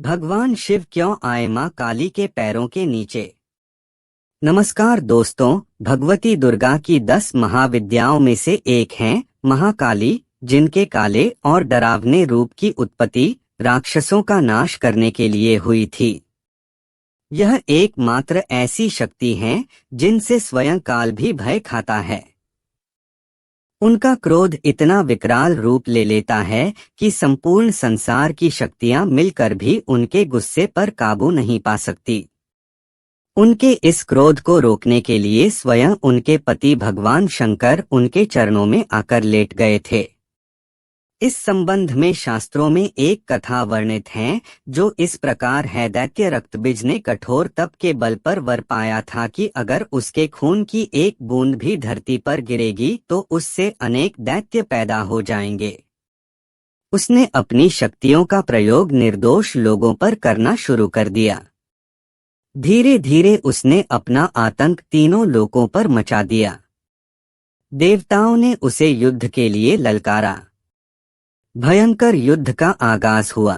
भगवान शिव क्यों आए मां काली के पैरों के नीचे। नमस्कार दोस्तों, भगवती दुर्गा की 10 महाविद्याओं में से एक हैं महाकाली, जिनके काले और डरावने रूप की उत्पत्ति राक्षसों का नाश करने के लिए हुई थी। यह एकमात्र ऐसी शक्ति है जिनसे स्वयं काल भी भय खाता है। उनका क्रोध इतना विकराल रूप ले लेता है कि संपूर्ण संसार की शक्तियां मिलकर भी उनके गुस्से पर काबू नहीं पा सकती। उनके इस क्रोध को रोकने के लिए स्वयं उनके पति भगवान शंकर उनके चरणों में आकर लेट गए थे। इस संबंध में शास्त्रों में एक कथा वर्णित है जो इस प्रकार है। दैत्य रक्तबीज ने कठोर तप के बल पर वर पाया था कि अगर उसके खून की एक बूंद भी धरती पर गिरेगी तो उससे अनेक दैत्य पैदा हो जाएंगे। उसने अपनी शक्तियों का प्रयोग निर्दोष लोगों पर करना शुरू कर दिया। धीरे धीरे उसने अपना आतंक तीनों लोकों पर मचा दिया। देवताओं ने उसे युद्ध के लिए ललकारा। भयंकर युद्ध का आगाज हुआ।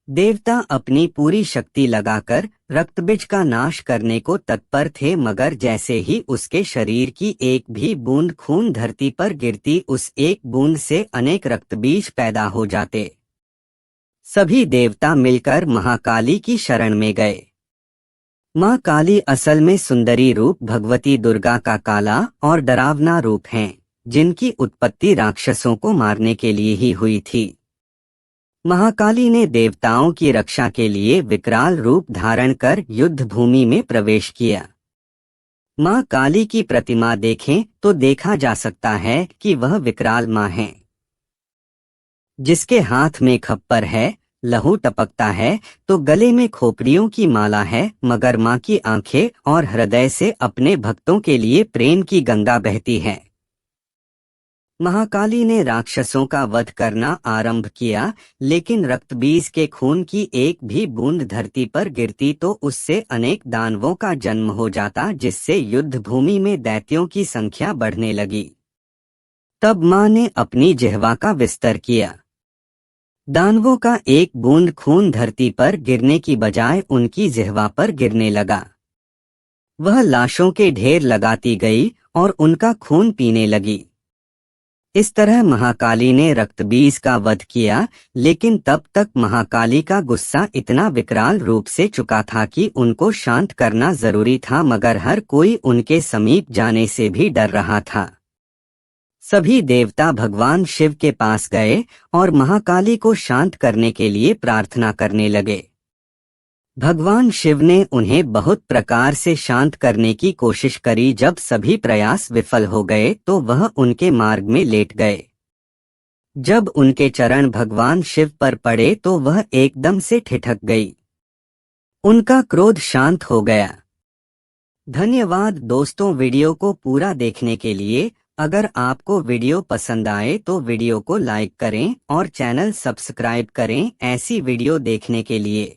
देवता अपनी पूरी शक्ति लगाकर रक्तबीज का नाश करने को तत्पर थे, मगर जैसे ही उसके शरीर की एक भी बूंद खून धरती पर गिरती, उस एक बूंद से अनेक रक्तबीज पैदा हो जाते। सभी देवता मिलकर महाकाली की शरण में गए। मां काली असल में सुंदरी रूप भगवती दुर्गा का काला और डरावना रूप हैं, जिनकी उत्पत्ति राक्षसों को मारने के लिए ही हुई थी। महाकाली ने देवताओं की रक्षा के लिए विकराल रूप धारण कर युद्ध भूमि में प्रवेश किया। मां काली की प्रतिमा देखें तो देखा जा सकता है कि वह विकराल मां है, जिसके हाथ में खप्पर है, लहू टपकता है तो गले में खोपड़ियों की माला है, मगर मां की आंखें और हृदय से अपने भक्तों के लिए प्रेम की गंगा बहती है। महाकाली ने राक्षसों का वध करना आरंभ किया, लेकिन रक्तबीज के खून की एक भी बूंद धरती पर गिरती तो उससे अनेक दानवों का जन्म हो जाता, जिससे युद्ध भूमि में दैत्यों की संख्या बढ़ने लगी। तब मां ने अपनी जिह्वा का विस्तार किया। दानवों का एक बूंद खून धरती पर गिरने की बजाय उनकी जिह्वा पर गिरने लगा। वह लाशों के ढेर लगाती गई और उनका खून पीने लगी। इस तरह महाकाली ने रक्तबीज का वध किया, लेकिन तब तक महाकाली का गुस्सा इतना विकराल रूप से चुका था कि उनको शांत करना जरूरी था, मगर हर कोई उनके समीप जाने से भी डर रहा था। सभी देवता भगवान शिव के पास गए और महाकाली को शांत करने के लिए प्रार्थना करने लगे। भगवान शिव ने उन्हें बहुत प्रकार से शांत करने की कोशिश करी। जब सभी प्रयास विफल हो गए तो वह उनके मार्ग में लेट गए। जब उनके चरण भगवान शिव पर पड़े तो वह एकदम से ठिठक गई। उनका क्रोध शांत हो गया। धन्यवाद दोस्तों वीडियो को पूरा देखने के लिए। अगर आपको वीडियो पसंद आए तो वीडियो को लाइक करें और चैनल सब्सक्राइब करें ऐसी वीडियो देखने के लिए।